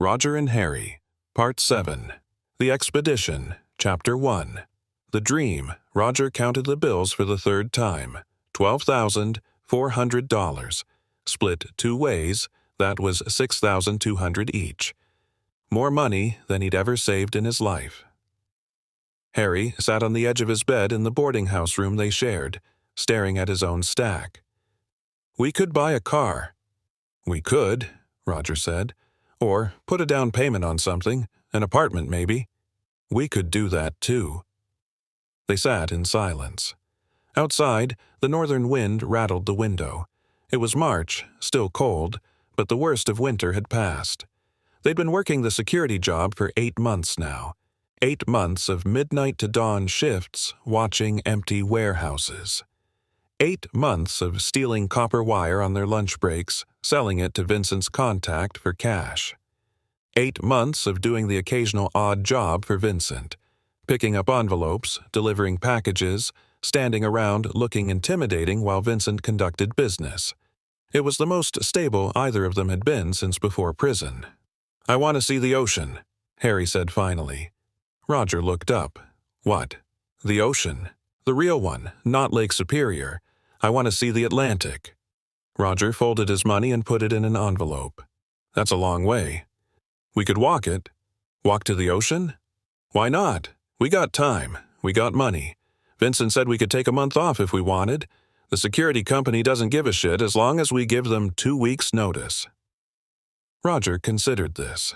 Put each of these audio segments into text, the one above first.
Roger and Harry, Part 7. The Expedition, Chapter 1. The Dream. Roger counted the bills for the third time. $12,400. Split 2 ways, that was $6,200 each. More money than he'd ever saved in his life. Harry sat on the edge of his bed in the boarding house room they shared, staring at his own stack. "We could buy a car." "We could," Roger said. "Or put a down payment on something, an apartment maybe. We could do that too." They sat in silence. Outside, the northern wind rattled the window. It was March, still cold, but the worst of winter had passed. They'd been working the security job for 8 months now. 8 months of midnight to dawn shifts watching empty warehouses. 8 months of stealing copper wire on their lunch breaks, selling it to Vincent's contact for cash. 8 months of doing the occasional odd job for Vincent, picking up envelopes, delivering packages, standing around looking intimidating while Vincent conducted business. It was the most stable either of them had been since before prison. "I want to see the ocean," Harry said finally. Roger looked up. "What? The ocean? The real one, not Lake Superior. I want to see the Atlantic." Roger folded his money and put it in an envelope. "That's a long way." "We could walk it." "Walk to the ocean?" "Why not? We got time. We got money. Vincent said we could take a month off if we wanted. The security company doesn't give a shit as long as we give them 2 weeks' notice." Roger considered this.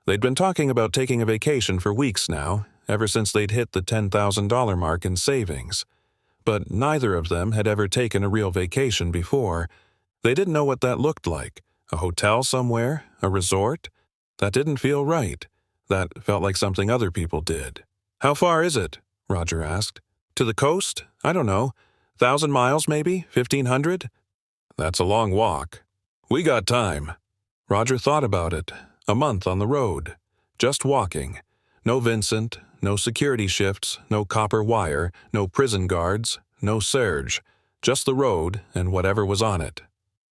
They'd been talking about taking a vacation for weeks now, ever since they'd hit the $10,000 mark in savings. But neither of them had ever taken a real vacation before. They didn't know what that looked like. A hotel somewhere? A resort? That didn't feel right. That felt like something other people did. "How far is it?" Roger asked. "To the coast? I don't know. 1,000 miles maybe? 1,500? "That's a long walk." "We got time." Roger thought about it. A month on the road. Just walking. No Vincent, no security shifts, no copper wire, no prison guards, no Serge. Just the road and whatever was on it.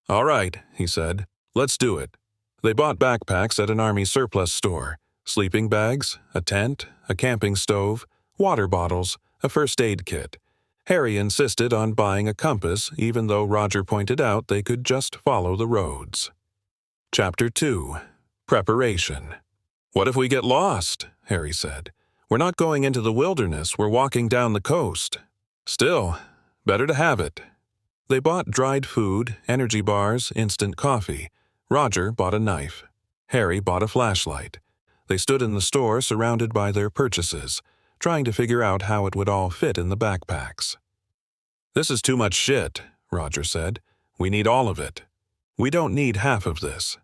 "All right," he said. "Let's do it." They bought backpacks at an army surplus store. Sleeping bags, a tent, a camping stove, water bottles, a first aid kit. Harry insisted on buying a compass even though Roger pointed out they could just follow the roads. Chapter 2. Preparation. "What if we get lost?" Harry said. "We're not going into the wilderness, we're walking down the coast." "Still, better to have it." They bought dried food, energy bars, instant coffee. Roger bought a knife. Harry bought a flashlight. They stood in the store surrounded by their purchases, trying to figure out how it would all fit in the backpacks. "This is too much shit," Roger said. "We need all of it." "We don't need half of this."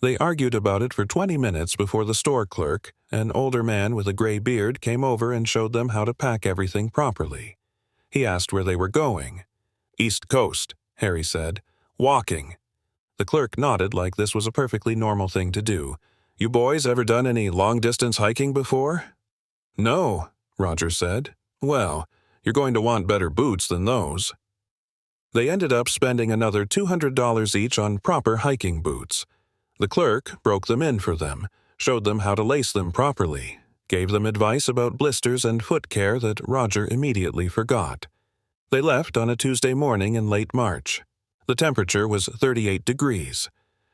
They argued about it for 20 minutes before the store clerk, an older man with a gray beard, came over and showed them how to pack everything properly. He asked where they were going. "East Coast," Harry said. "Walking." The clerk nodded like this was a perfectly normal thing to do. "You boys ever done any long-distance hiking before?" "No," Roger said. "Well, you're going to want better boots than those." They ended up spending another $200 each on proper hiking boots. The clerk broke them in for them, showed them how to lace them properly, gave them advice about blisters and foot care that Roger immediately forgot. They left on a Tuesday morning in late March. The temperature was 38 degrees.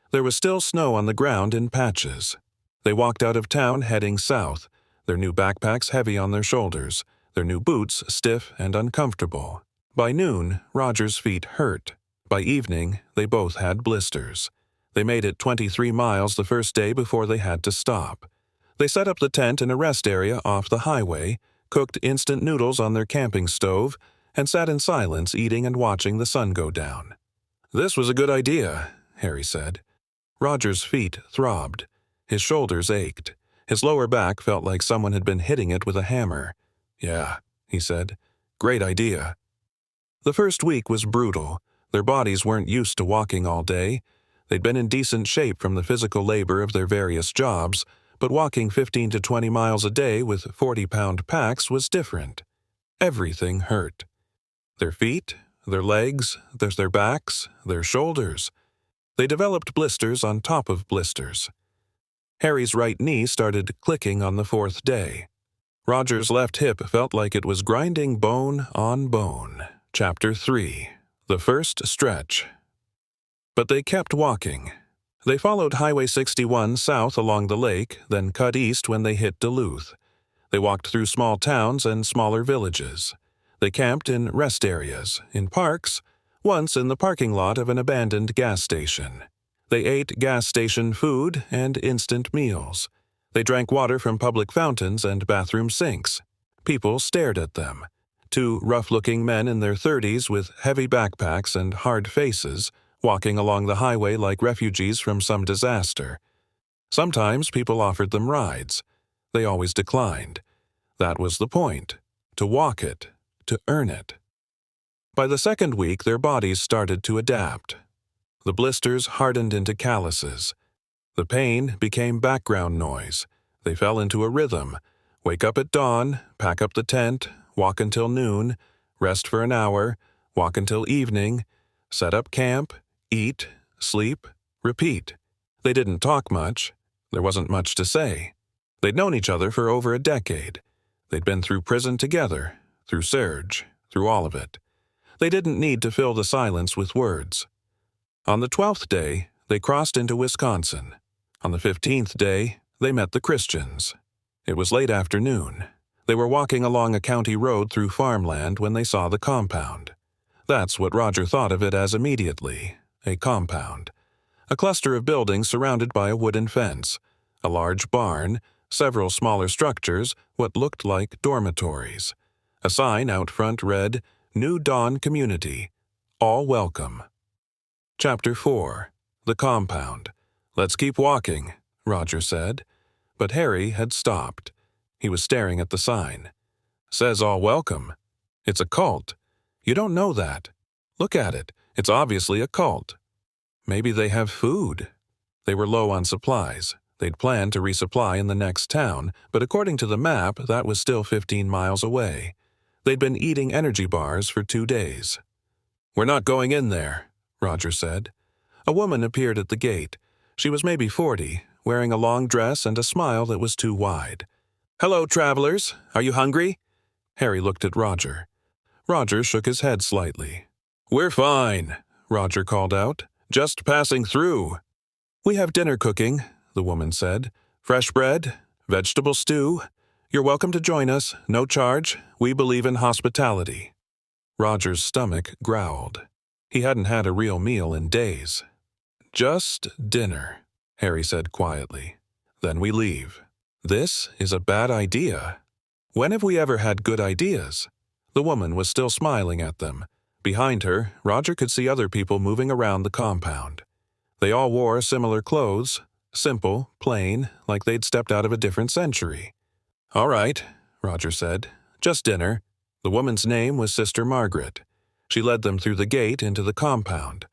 There was still snow on the ground in patches. They walked out of town heading south, their new backpacks heavy on their shoulders, their new boots stiff and uncomfortable. By noon, Roger's feet hurt. By evening, they both had blisters. They made it 23 miles the first day before they had to stop. They set up the tent in a rest area off the highway, cooked instant noodles on their camping stove, and sat in silence eating and watching the sun go down. "This was a good idea," Harry said. Roger's feet throbbed. His shoulders ached. His lower back felt like someone had been hitting it with a hammer. "Yeah," he said. "Great idea." The first week was brutal. Their bodies weren't used to walking all day. They'd been in decent shape from the physical labor of their various jobs, but walking 15 to 20 miles a day with 40-pound packs was different. Everything hurt. Their feet, their legs, their backs, their shoulders. They developed blisters on top of blisters. Harry's right knee started clicking on the fourth day. Roger's left hip felt like it was grinding bone on bone. Chapter 3. The First Stretch. But they kept walking. They followed Highway 61 south along the lake, then cut east when they hit Duluth. They walked through small towns and smaller villages. They camped in rest areas, in parks, once in the parking lot of an abandoned gas station. They ate gas station food and instant meals. They drank water from public fountains and bathroom sinks. People stared at them. Two rough-looking men in their 30s with heavy backpacks and hard faces, walking along the highway like refugees from some disaster. Sometimes people offered them rides. They always declined. That was the point. To walk it. To earn it. By the second week, their bodies started to adapt. The blisters hardened into calluses. The pain became background noise. They fell into a rhythm. Wake up at dawn, pack up the tent, walk until noon, rest for an hour, walk until evening, set up camp, eat, sleep, repeat. They didn't talk much. There wasn't much to say. They'd known each other for over a decade. They'd been through prison together, through Surge, through all of it. They didn't need to fill the silence with words. On the 12th day, they crossed into Wisconsin. On the 15th day, they met the Christians. It was late afternoon. They were walking along a county road through farmland when they saw the compound. That's what Roger thought of it as immediately, a compound. A cluster of buildings surrounded by a wooden fence, a large barn, several smaller structures, what looked like dormitories. A sign out front read, New Dawn Community. All welcome. Chapter 4. The Compound. Let's keep walking, Roger said. But Harry had stopped. He was staring at the sign. Says all welcome. It's a cult. You don't know that. Look at it. It's obviously a cult. Maybe they have food. They were low on supplies. They'd planned to resupply in the next town, but according to the map, that was still 15 miles away. They'd been eating energy bars for 2 days. We're not going in there, Roger said. A woman appeared at the gate. She was maybe 40, wearing a long dress and a smile that was too wide. Hello, travelers. Are you hungry? Harry looked at Roger. Roger shook his head slightly. We're fine, Roger called out. Just passing through. We have dinner cooking, the woman said. Fresh bread, vegetable stew. You're welcome to join us, no charge. We believe in hospitality. Roger's stomach growled. He hadn't had a real meal in days. Just dinner, Harry said quietly. Then we leave. This is a bad idea. When have we ever had good ideas? The woman was still smiling at them. Behind her, Roger could see other people moving around the compound. They all wore similar clothes, simple, plain, like they'd stepped out of a different century. All right, Roger said. Just dinner. The woman's name was Sister Margaret. She led them through the gate into the compound.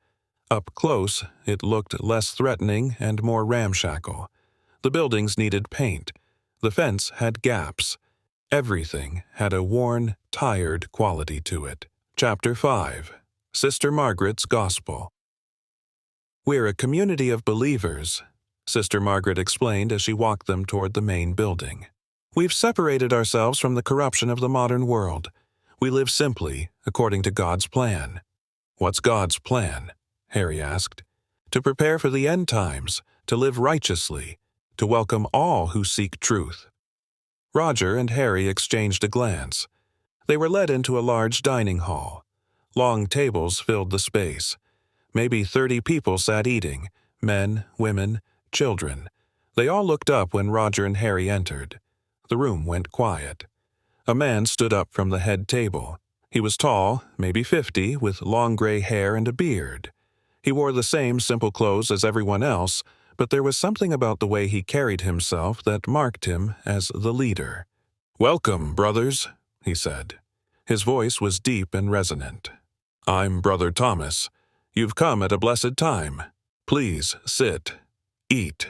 Up close, it looked less threatening and more ramshackle. The buildings needed paint. The fence had gaps. Everything had a worn, tired quality to it. Chapter 5. Sister Margaret's Gospel. We're a community of believers, Sister Margaret explained as she walked them toward the main building. We've separated ourselves from the corruption of the modern world. We live simply, according to God's plan. What's God's plan? Harry asked. To prepare for the end times, to live righteously, to welcome all who seek truth. Roger and Harry exchanged a glance. They were led into a large dining hall. Long tables filled the space. Maybe 30 people sat eating, men, women, children. They all looked up when Roger and Harry entered. The room went quiet. A man stood up from the head table. He was tall, maybe 50, with long gray hair and a beard. He wore the same simple clothes as everyone else, but there was something about the way he carried himself that marked him as the leader. "Welcome, brothers," he said. His voice was deep and resonant. "I'm Brother Thomas. You've come at a blessed time. Please sit. Eat."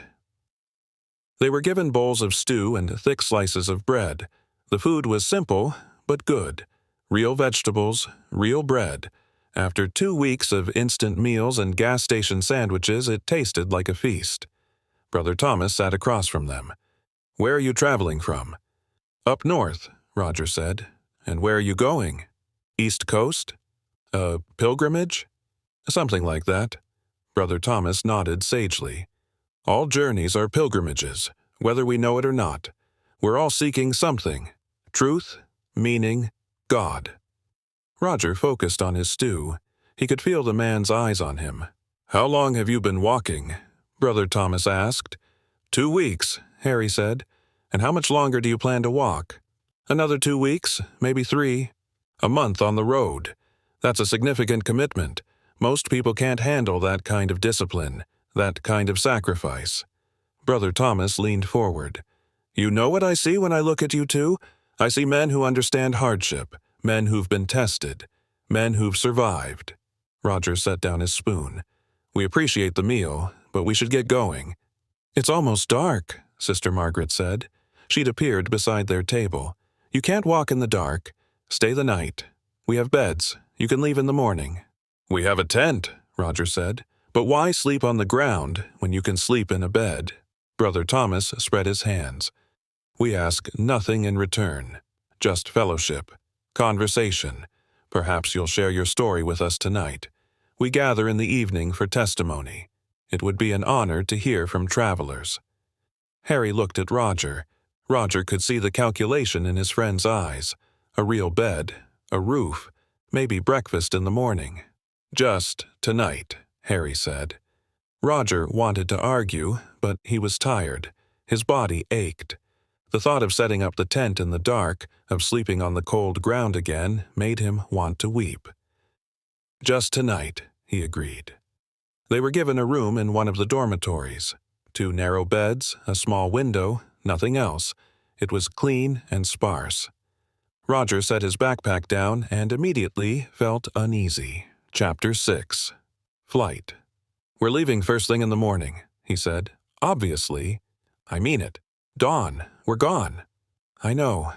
They were given bowls of stew and thick slices of bread. The food was simple, but good. Real vegetables, real bread. After 2 weeks of instant meals and gas station sandwiches, it tasted like a feast. Brother Thomas sat across from them. "Where are you traveling from?" "Up north," Roger said. "And where are you going?" "East Coast?" "A pilgrimage?" "Something like that." Brother Thomas nodded sagely. "All journeys are pilgrimages, whether we know it or not. We're all seeking something. Truth, meaning, God." Roger focused on his stew. He could feel the man's eyes on him. "How long have you been walking?" Brother Thomas asked. 2 weeks, Harry said. "And how much longer do you plan to walk?" "Another 2 weeks, maybe 3. A month on the road. That's a significant commitment. Most people can't handle that kind of discipline, that kind of sacrifice." Brother Thomas leaned forward. "You know what I see when I look at you two? I see men who understand hardship, men who've been tested, men who've survived." Roger set down his spoon. "We appreciate the meal, but we should get going." "It's almost dark," Sister Margaret said. She'd appeared beside their table. "You can't walk in the dark. Stay the night. We have beds. You can leave in the morning." "We have a tent," Roger said. "But why sleep on the ground when you can sleep in a bed?" Brother Thomas spread his hands. "We ask nothing in return. Just fellowship, conversation. Perhaps you'll share your story with us tonight. We gather in the evening for testimony. It would be an honor to hear from travelers." Harry looked at Roger. Roger could see the calculation in his friend's eyes. A real bed, a roof, maybe breakfast in the morning. "Just tonight," Harry said. Roger wanted to argue, but he was tired. His body ached. The thought of setting up the tent in the dark, of sleeping on the cold ground again, made him want to weep. "Just tonight," he agreed. They were given a room in one of the dormitories. 2 narrow beds, a small window, nothing else. It was clean and sparse. Roger set his backpack down and immediately felt uneasy. Chapter 6. Flight. "We're leaving first thing in the morning," he said. "Obviously. I mean it. Dawn. We're gone." "I know."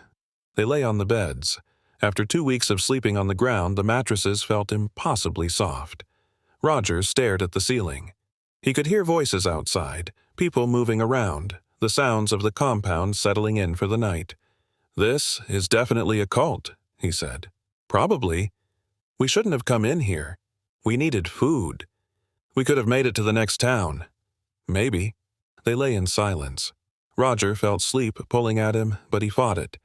They lay on the beds. After 2 weeks of sleeping on the ground, the mattresses felt impossibly soft. Roger stared at the ceiling. He could hear voices outside, people moving around, the sounds of the compound settling in for the night. "This is definitely a cult," he said. "Probably. We shouldn't have come in here. We needed food. We could have made it to the next town. Maybe." They lay in silence. Roger felt sleep pulling at him, but he fought it.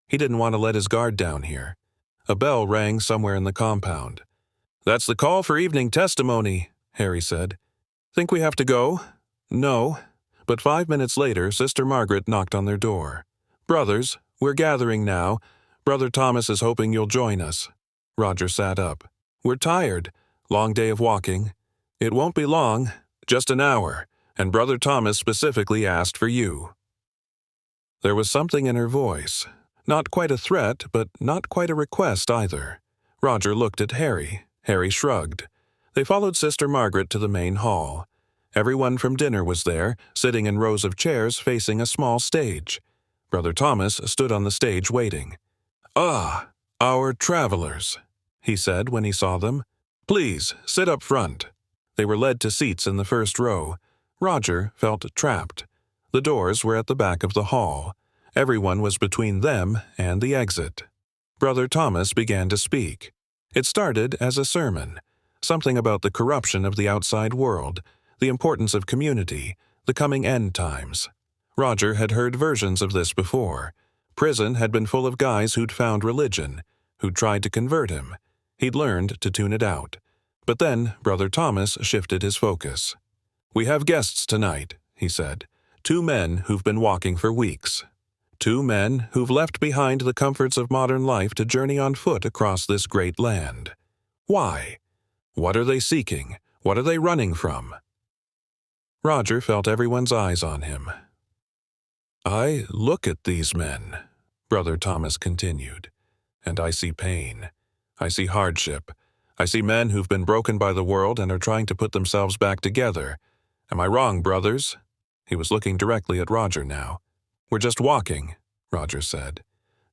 He didn't want to let his guard down here. A bell rang somewhere in the compound. "That's the call for evening testimony," Harry said. "Think we have to go?" "No." But 5 minutes later, Sister Margaret knocked on their door. "Brothers, we're gathering now. Brother Thomas is hoping you'll join us." Roger sat up. "We're tired. Long day of walking. It won't be long, just an hour, and Brother Thomas specifically asked for you." There was something in her voice. Not quite a threat, but not quite a request either. Roger looked at Harry. Harry shrugged. They followed Sister Margaret to the main hall. Everyone from dinner was there, sitting in rows of chairs facing a small stage. Brother Thomas stood on the stage waiting. "Ah, our travelers," he said when he saw them. "Please, sit up front." They were led to seats in the first row. Roger felt trapped. The doors were at the back of the hall. Everyone was between them and the exit. Brother Thomas began to speak. It started as a sermon, something about the corruption of the outside world, the importance of community, the coming end times. Roger had heard versions of this before. Prison had been full of guys who'd found religion, who'd tried to convert him. He'd learned to tune it out. But then Brother Thomas shifted his focus. "We have guests tonight," he said. 2 men who've been walking for weeks. 2 men who've left behind the comforts of modern life to journey on foot across this great land. Why? What are they seeking? What are they running from? Roger felt everyone's eyes on him. "I look at these men," Brother Thomas continued, "and I see pain. I see hardship. I see men who've been broken by the world and are trying to put themselves back together. Am I wrong, brothers?" He was looking directly at Roger now. "We're just walking," Roger said.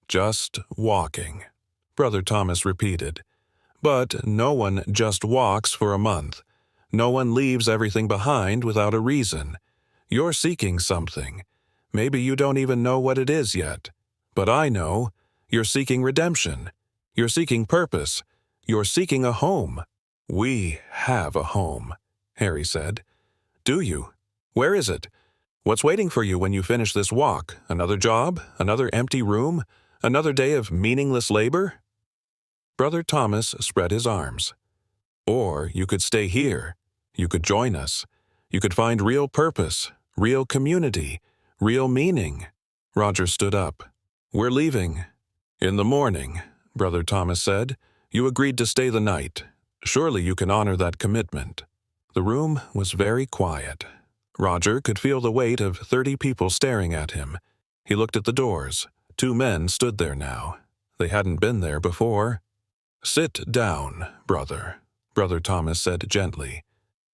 "Just walking," Brother Thomas repeated. "But no one just walks for a month. No one leaves everything behind without a reason. You're seeking something. Maybe you don't even know what it is yet. But I know. You're seeking redemption. You're seeking purpose. You're seeking a home. We have a home, Harry said. Do you? Where is it? What's waiting for you when you finish this walk? Another job? Another empty room? Another day of meaningless labor? Brother Thomas spread his arms. Or you could stay here. You could join us. You could find real purpose, real community, real meaning. Roger stood up. We're leaving. In the morning, Brother Thomas said. You agreed to stay the night. Surely you can honor that commitment. The room was very quiet. Roger could feel the weight of 30 people staring at him. He looked at the doors. 2 men stood there now. They hadn't been there before. Sit down, brother, Brother Thomas said gently.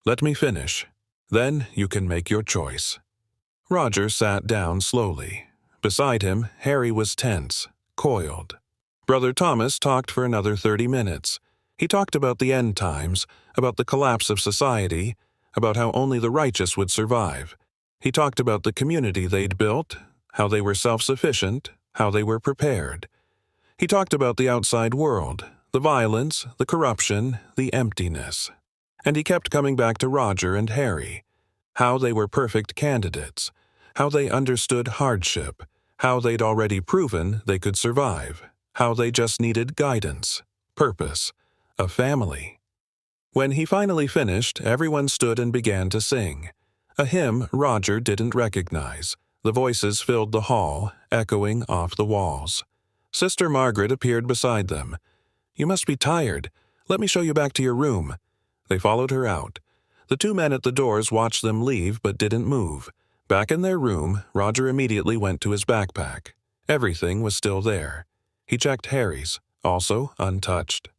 Let me finish. Then you can make your choice. Roger sat down slowly. Beside him, Harry was tense, coiled. Brother Thomas talked for another 30 minutes. He talked about the end times, about the collapse of society, about how only the righteous would survive. He talked about the community they'd built, how they were self-sufficient, how they were prepared. He talked about the outside world, the violence, the corruption, the emptiness. And he kept coming back to Roger and Harry, how they were perfect candidates, how they understood hardship, how they'd already proven they could survive, how they just needed guidance, purpose, a family. When he finally finished, everyone stood and began to sing. A hymn Roger didn't recognize. The voices filled the hall, echoing off the walls. Sister Margaret appeared beside them. You must be tired. Let me show you back to your room. They followed her out. The 2 men at the doors watched them leave but didn't move. Back in their room, Roger immediately went to his backpack. Everything was still there. He checked Harry's, also untouched.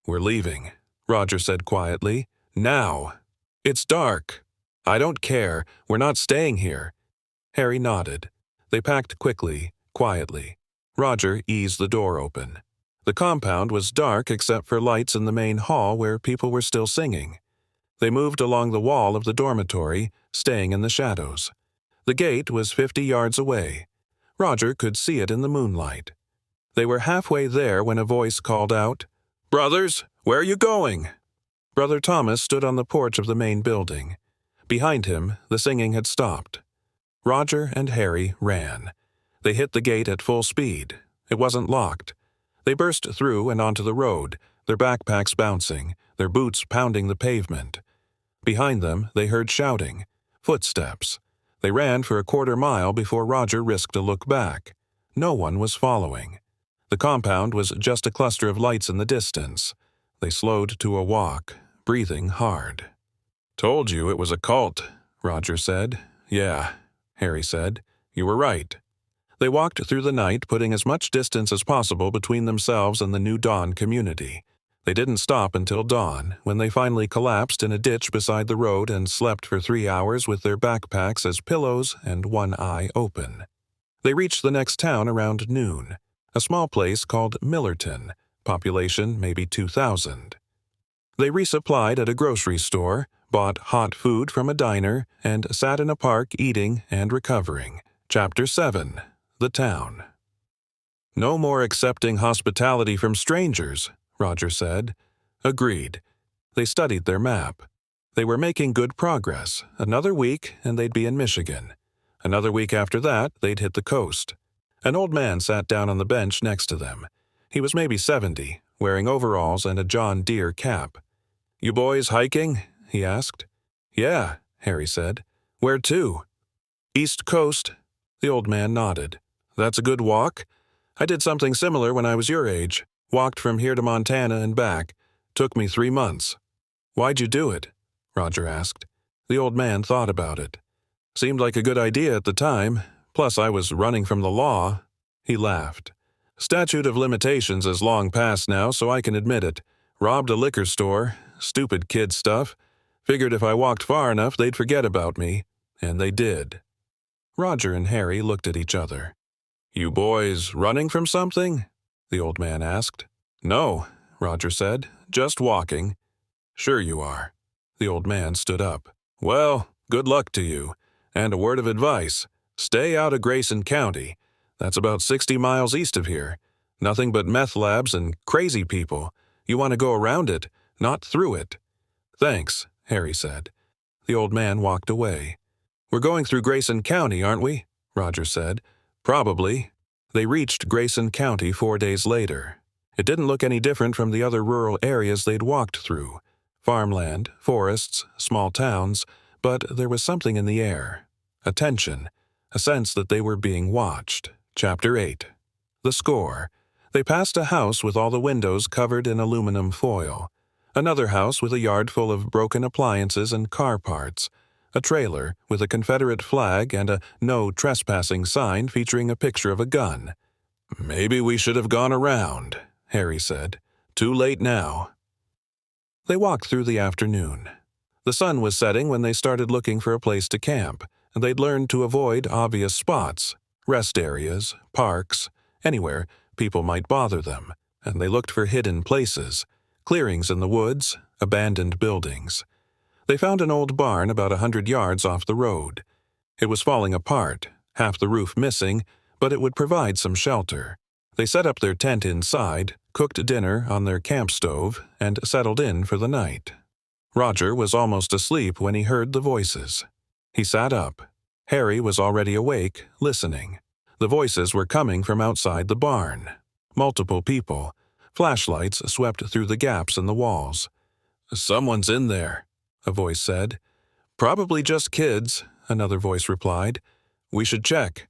We're leaving, Roger said quietly. Now. It's dark. I don't care. We're not staying here. Harry nodded. They packed quickly, quietly. Roger eased the door open. The compound was dark except for lights in the main hall where people were still singing. They moved along the wall of the dormitory, staying in the shadows. The gate was 50 yards away. Roger could see it in the moonlight. They were halfway there when a voice called out, Brothers, where are you going? Brother Thomas stood on the porch of the main building. Behind him, the singing had stopped. Roger and Harry ran. They hit the gate at full speed. It wasn't locked. They burst through and onto the road, their backpacks bouncing, their boots pounding the pavement. Behind them, they heard shouting, footsteps. They ran for a quarter mile before Roger risked a look back. No one was following. The compound was just a cluster of lights in the distance. They slowed to a walk, breathing hard. Told you it was a cult, Roger said. Yeah, Harry said. You were right. They walked through the night, putting as much distance as possible between themselves and the New Dawn community. They didn't stop until dawn, when they finally collapsed in a ditch beside the road and slept for 3 hours with their backpacks as pillows and one eye open. They reached the next town around noon, a small place called Millerton, population maybe 2,000. They resupplied at a grocery store, bought hot food from a diner, and sat in a park eating and recovering. Chapter 7. The Town. No more accepting hospitality from strangers, Roger said. Agreed. They studied their map. They were making good progress. Another week, and they'd be in Michigan. Another week after that, they'd hit the coast. An old man sat down on the bench next to them. He was maybe 70, wearing overalls and a John Deere cap. You boys hiking? He asked. Yeah, Harry said. Where to? East Coast. The old man nodded. That's a good walk. I did something similar when I was your age. Walked from here to Montana and back. Took me 3 months. Why'd you do it? Roger asked. The old man thought about it. Seemed like a good idea at the time. Plus I was running from the law. He laughed. Statute of limitations is long past now, so I can admit it. Robbed a liquor store. Stupid kid stuff. Figured if I walked far enough, they'd forget about me. And they did. Roger and Harry looked at each other. You boys running from something? The old man asked. No, Roger said. Just walking. Sure you are. The old man stood up. Well, good luck to you. And a word of advice. Stay out of Grayson County. That's about 60 miles east of here. Nothing but meth labs and crazy people. You want to go around it, not through it." "Thanks," Harry said. The old man walked away. "We're going through Grayson County, aren't we?" Roger said. "Probably." They reached Grayson County 4 days later. It didn't look any different from the other rural areas they'd walked through. Farmland, forests, small towns, but there was something in the air. A tension, a sense that they were being watched. Chapter 8. The Score. They passed a house with all the windows covered in aluminum foil. Another house with a yard full of broken appliances and car parts. A trailer with a Confederate flag and a "No Trespassing" sign featuring a picture of a gun. "Maybe we should have gone around," Harry said. "Too late now." They walked through the afternoon. The sun was setting when they started looking for a place to camp, and they'd learned to avoid obvious spots, rest areas, parks, anywhere people might bother them, and they looked for hidden places, clearings in the woods, abandoned buildings. They found an old barn about 100 yards off the road. It was falling apart, half the roof missing, but it would provide some shelter. They set up their tent inside, cooked dinner on their camp stove, and settled in for the night. Roger was almost asleep when he heard the voices. He sat up. Harry was already awake, listening. The voices were coming from outside the barn. Multiple people. Flashlights swept through the gaps in the walls. "Someone's in there," a voice said. "Probably just kids," another voice replied. "We should check."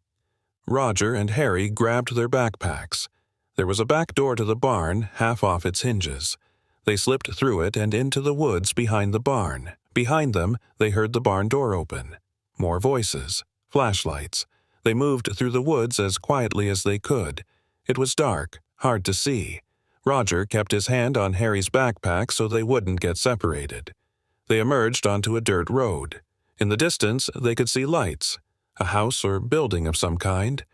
Roger and Harry grabbed their backpacks. There was a back door to the barn, half off its hinges. They slipped through it and into the woods behind the barn. Behind them, they heard the barn door open. More voices. Flashlights. They moved through the woods as quietly as they could. It was dark, hard to see. Roger kept his hand on Harry's backpack so they wouldn't get separated. They emerged onto a dirt road. In the distance, they could see lights. A house or building of some kind.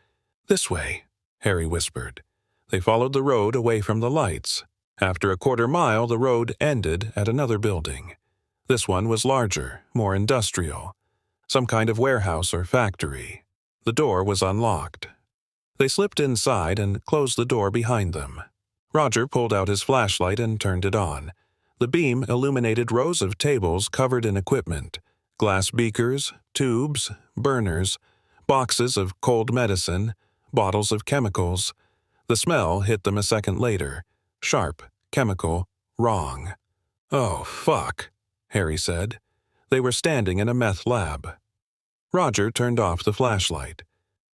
"This way," Harry whispered. They followed the road away from the lights. After a quarter mile, the road ended at another building. This one was larger, more industrial. Some kind of warehouse or factory. The door was unlocked. They slipped inside and closed the door behind them. Roger pulled out his flashlight and turned it on. The beam illuminated rows of tables covered in equipment. Glass beakers, tubes, burners, boxes of cold medicine, bottles of chemicals. The smell hit them a second later. Sharp, chemical, wrong. "Oh, fuck," Harry said. They were standing in a meth lab. Roger turned off the flashlight.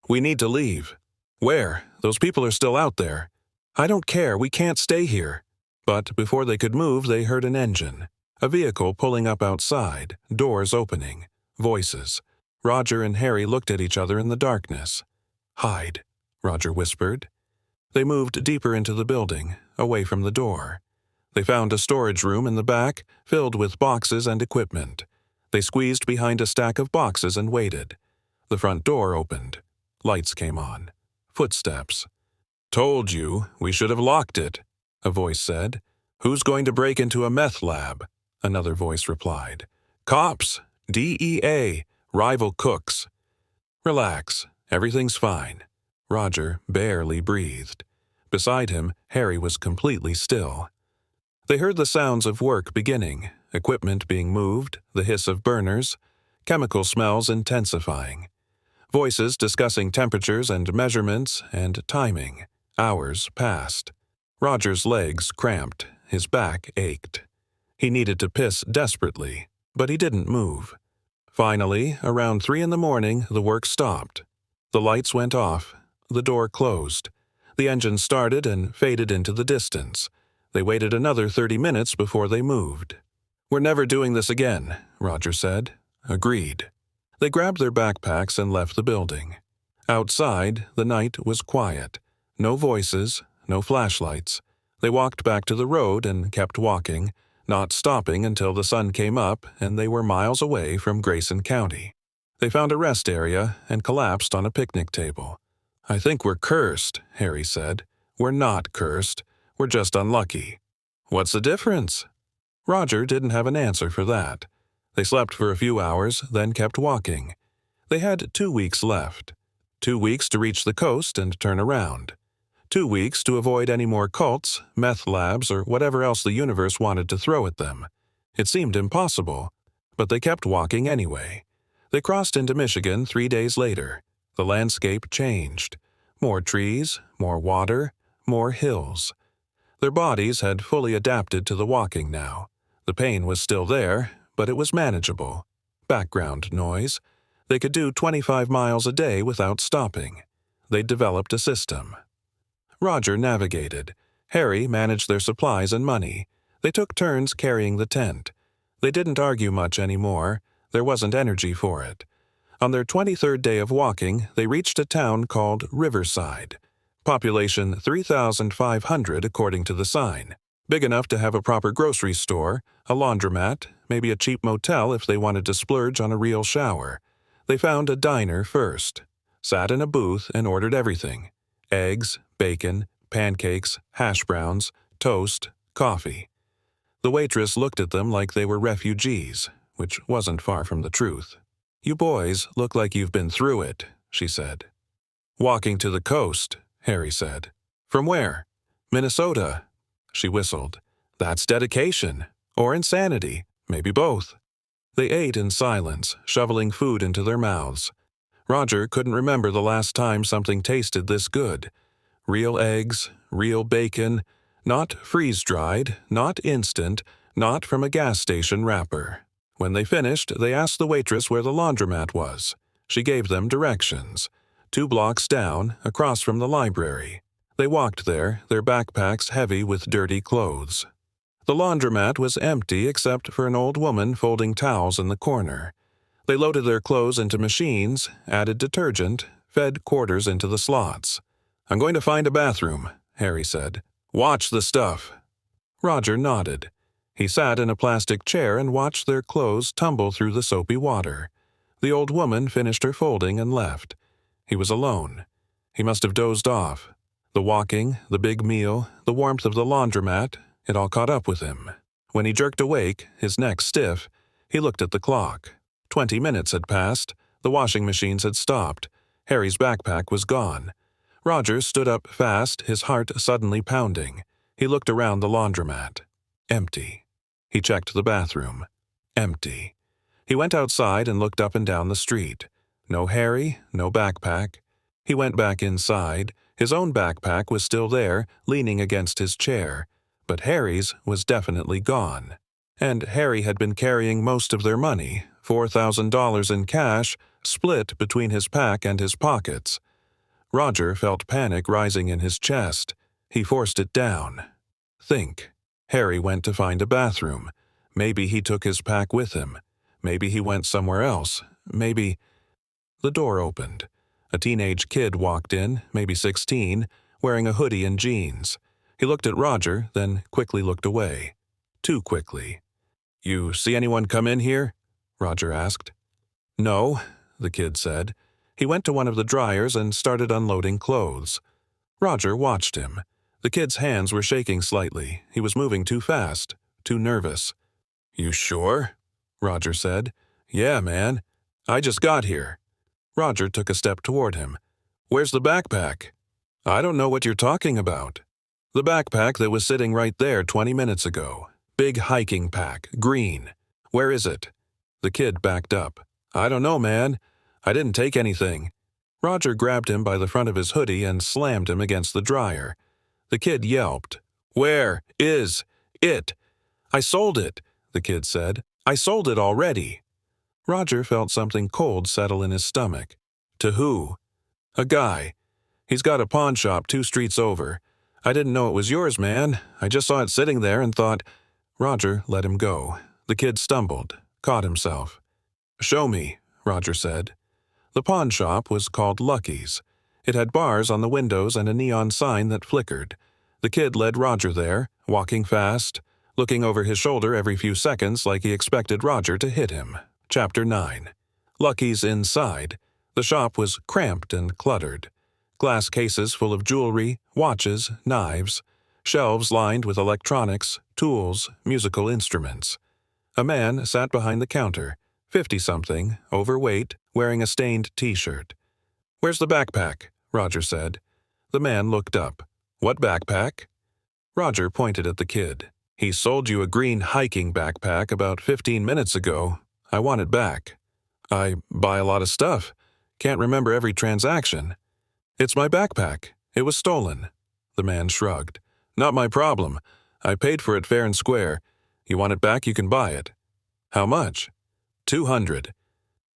"We need to leave." "Where? Those people are still out there." "I don't care, we can't stay here." But before they could move, they heard an engine. A vehicle pulling up outside, doors opening, voices. Roger and Harry looked at each other in the darkness. "Hide," Roger whispered. They moved deeper into the building, away from the door. They found a storage room in the back, filled with boxes and equipment. They squeezed behind a stack of boxes and waited. The front door opened. Lights came on. Footsteps. "Told you, we should have locked it," a voice said. "Who's going to break into a meth lab?" Another voice replied. "Cops, DEA, rival cooks." "Relax, everything's fine." Roger barely breathed. Beside him, Harry was completely still. They heard the sounds of work beginning, equipment being moved, the hiss of burners, chemical smells intensifying. Voices discussing temperatures and measurements and timing. Hours passed. Roger's legs cramped, his back ached. He needed to piss desperately, but he didn't move. Finally, around 3 in the morning, the work stopped. The lights went off. The door closed. The engine started and faded into the distance. They waited another 30 minutes before they moved. "We're never doing this again," Roger said. Agreed. They grabbed their backpacks and left the building. Outside, the night was quiet. No voices, no flashlights. They walked back to the road and kept walking, not stopping until the sun came up and they were miles away from Grayson County. They found a rest area and collapsed on a picnic table. "I think we're cursed," Harry said. "We're not cursed. We're just unlucky." "What's the difference?" Roger didn't have an answer for that. They slept for a few hours, then kept walking. They had 2 weeks left. 2 weeks to reach the coast and turn around. 2 weeks to avoid any more cults, meth labs, or whatever else the universe wanted to throw at them. It seemed impossible, but they kept walking anyway. They crossed into Michigan 3 days later. The landscape changed. More trees, more water, more hills. Their bodies had fully adapted to the walking now. The pain was still there, but it was manageable. Background noise. They could do 25 miles a day without stopping. They'd developed a system. Roger navigated. Harry managed their supplies and money. They took turns carrying the tent. They didn't argue much anymore. There wasn't energy for it. On their 23rd day of walking, they reached a town called Riverside. Population 3,500 according to the sign. Big enough to have a proper grocery store, a laundromat, maybe a cheap motel if they wanted to splurge on a real shower. They found a diner first. Sat in a booth and ordered everything. Eggs, bacon, pancakes, hash browns, toast, coffee. The waitress looked at them like they were refugees, which wasn't far from the truth. "You boys look like you've been through it," she said. "Walking to the coast," Harry said. "From where?" "Minnesota." She whistled. "That's dedication. Or insanity. Maybe both." They ate in silence, shoveling food into their mouths. Roger couldn't remember the last time something tasted this good. Real eggs, real bacon, not freeze-dried, not instant, not from a gas station wrapper. When they finished, they asked the waitress where the laundromat was. She gave them directions. 2 blocks down, across from the library. They walked there, their backpacks heavy with dirty clothes. The laundromat was empty except for an old woman folding towels in the corner. They loaded their clothes into machines, added detergent, fed quarters into the slots. "I'm going to find a bathroom," Harry said. "Watch the stuff." Roger nodded. He sat in a plastic chair and watched their clothes tumble through the soapy water. The old woman finished her folding and left. He was alone. He must have dozed off. The walking, the big meal, the warmth of the laundromat, it all caught up with him. When he jerked awake, his neck stiff, he looked at the clock. 20 minutes had passed. The washing machines had stopped. Harry's backpack was gone. Roger stood up fast, his heart suddenly pounding. He looked around the laundromat. Empty. He checked the bathroom. Empty. He went outside and looked up and down the street. No Harry, no backpack. He went back inside. His own backpack was still there, leaning against his chair. But Harry's was definitely gone. And Harry had been carrying most of their money, $4,000 in cash, split between his pack and his pockets. Roger felt panic rising in his chest. He forced it down. Think. Harry went to find a bathroom. Maybe he took his pack with him. Maybe he went somewhere else. Maybe... The door opened. A teenage kid walked in, maybe 16, wearing a hoodie and jeans. He looked at Roger, then quickly looked away. Too quickly. "You see anyone come in here?" Roger asked. "No," the kid said. He went to one of the dryers and started unloading clothes. Roger watched him. The kid's hands were shaking slightly. He was moving too fast, too nervous. "You sure?" Roger said. "Yeah, man. I just got here." Roger took a step toward him. "Where's the backpack?" "I don't know what you're talking about." "The backpack that was sitting right there 20 minutes ago. Big hiking pack, green. Where is it?" The kid backed up. "I don't know, man. I didn't take anything." Roger grabbed him by the front of his hoodie and slammed him against the dryer. The kid yelped. "Where is it?" "I sold it," the kid said. "I sold it already." Roger felt something cold settle in his stomach. "To who?" "A guy. He's got a pawn shop 2 streets over. I didn't know it was yours, man. I just saw it sitting there and thought—" Roger let him go. The kid stumbled, caught himself. "Show me," Roger said. The pawn shop was called Lucky's. It had bars on the windows and a neon sign that flickered. The kid led Roger there, walking fast, looking over his shoulder every few seconds like he expected Roger to hit him. Chapter 9. Lucky's inside. The shop was cramped and cluttered. Glass cases full of jewelry, watches, knives. Shelves lined with electronics, tools, musical instruments. A man sat behind the counter, 50-something, overweight, wearing a stained T-shirt. "Where's the backpack?" Roger said. The man looked up. "What backpack?" Roger pointed at the kid. "He sold you a green hiking backpack about 15 minutes ago. I want it back." "I buy a lot of stuff. Can't remember every transaction." "It's my backpack. It was stolen." The man shrugged. "Not my problem. I paid for it fair and square. You want it back, you can buy it." "How much?" $200.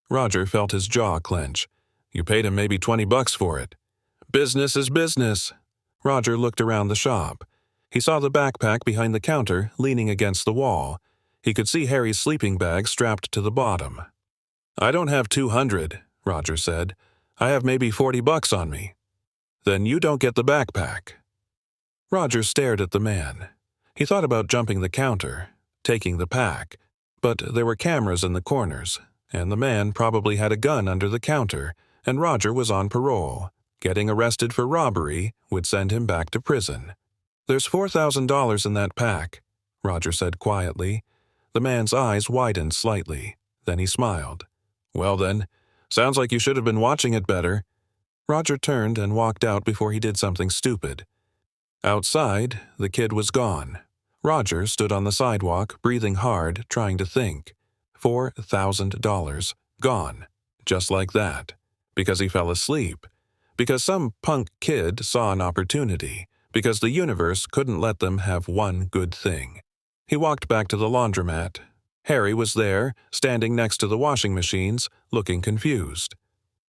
Roger felt his jaw clench. "You paid him maybe $20 for it." "Business is business." Roger looked around the shop. He saw the backpack behind the counter, leaning against the wall. He could see Harry's sleeping bag strapped to the bottom. "I don't have $200, Roger said. "I have maybe $40 on me." "Then you don't get the backpack." Roger stared at the man. He thought about jumping the counter, taking the pack, but there were cameras in the corners, and the man probably had a gun under the counter, and Roger was on parole. Getting arrested for robbery would send him back to prison. "There's $4,000 in that pack," Roger said quietly. The man's eyes widened slightly. Then he smiled. "Well then, sounds like you should have been watching it better." Roger turned and walked out before he did something stupid. Outside, the kid was gone. Roger stood on the sidewalk, breathing hard, trying to think. $4,000. Gone. Just like that. Because he fell asleep. Because some punk kid saw an opportunity. Because the universe couldn't let them have one good thing. He walked back to the laundromat. Harry was there, standing next to the washing machines, looking confused.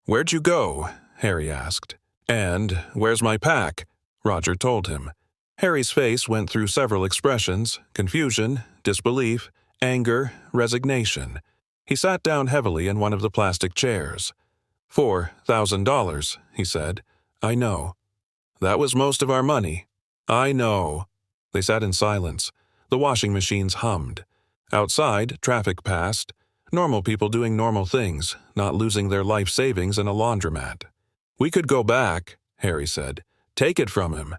"Where'd you go?" Harry asked. "And where's my pack?" Roger told him. Harry's face went through several expressions: confusion, disbelief, anger, resignation. He sat down heavily in one of the plastic chairs. $4,000, he said. "I know." "That was most of our money." "I know." They sat in silence. The washing machines hummed. Outside, traffic passed. Normal people doing normal things, not losing their life savings in a laundromat. "We could go back," Harry said. "Take it from him."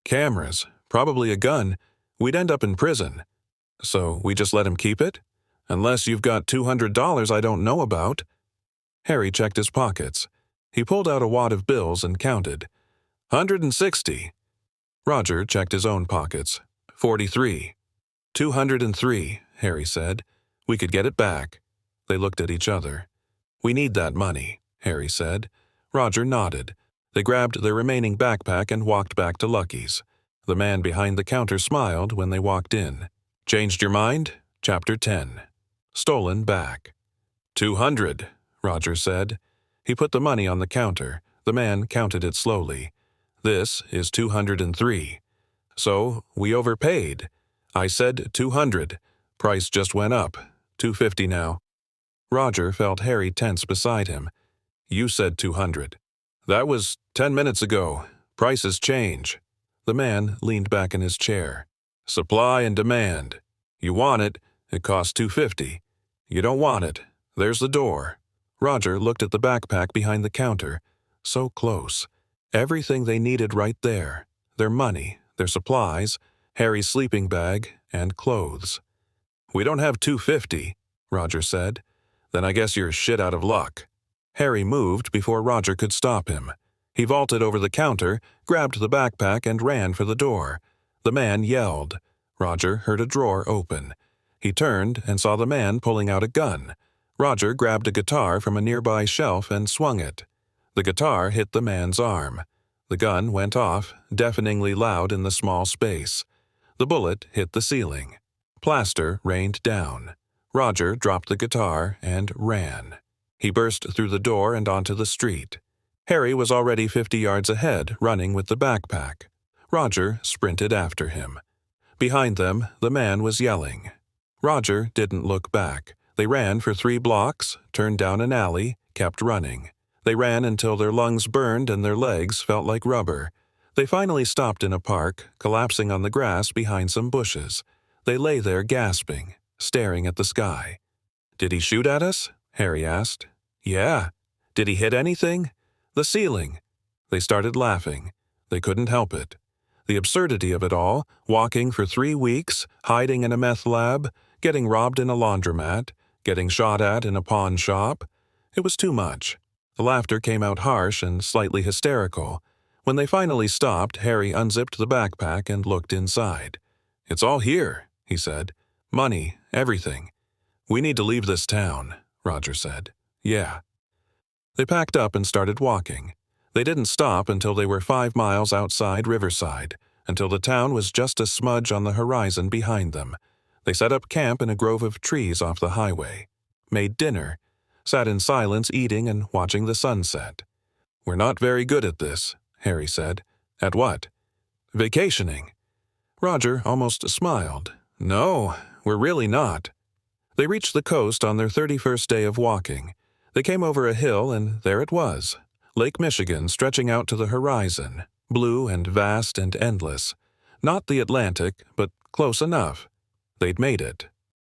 "Cameras, probably a gun. We'd end up in prison." "So we just let him keep it? Unless you've got $200 I don't know about." Harry checked his pockets. He pulled out a wad of bills and counted. 160. Roger checked his own pockets. 43. 203, Harry said. "We could get it back." They looked at each other. "We need that money," Harry said. Roger nodded. They grabbed their remaining backpack and walked back to Lucky's. The man behind the counter smiled when they walked in. "Changed your mind?" Chapter 10. Stolen back. 200, Roger said. He put the money on the counter. The man counted it slowly. "This is 203. So, we overpaid. I said 200. Price just went up. 250 now." Roger felt Harry tense beside him. "You said 200. That was 10 minutes ago. Prices change." The man leaned back in his chair. "Supply and demand. You want it, it costs 250. You don't want it, there's the door." Roger looked at the backpack behind the counter. So close. Everything they needed right there. Their money, their supplies, Harry's sleeping bag, and clothes. "We don't have 250, Roger said. "Then I guess you're shit out of luck." Harry moved before Roger could stop him. He vaulted over the counter, grabbed the backpack, and ran for the door. The man yelled. Roger heard a drawer open. He turned and saw the man pulling out a gun. Roger grabbed a guitar from a nearby shelf and swung it. The guitar hit the man's arm. The gun went off, deafeningly loud in the small space. The bullet hit the ceiling. Plaster rained down. Roger dropped the guitar and ran. He burst through the door and onto the street. Harry was already 50 yards ahead, running with the backpack. Roger sprinted after him. Behind them, the man was yelling. Roger didn't look back. They ran for 3 blocks, turned down an alley, kept running. They ran until their lungs burned and their legs felt like rubber. They finally stopped in a park, collapsing on the grass behind some bushes. They lay there gasping, staring at the sky. "Did he shoot at us?" Harry asked. "Yeah." "Did he hit anything?" "The ceiling." They started laughing. They couldn't help it. The absurdity of it all, walking for 3 weeks, hiding in a meth lab, getting robbed in a laundromat, Getting shot at in a pawn shop? It was too much. The laughter came out harsh and slightly hysterical. When they finally stopped, Harry unzipped the backpack and looked inside. "It's all here," he said. "Money, everything." "We need to leave this town," Roger said. "Yeah." They packed up and started walking. They didn't stop until they were 5 miles outside Riverside, until the town was just a smudge on the horizon behind them. They set up camp in a grove of trees off the highway, made dinner, sat in silence eating and watching the sunset. "We're not very good at this," Harry said. "At what?" "Vacationing." Roger almost smiled. "No, we're really not." They reached the coast on their 31st day of walking. They came over a hill, and there it was, Lake Michigan stretching out to the horizon, blue and vast and endless. Not the Atlantic, but close enough. They'd made it.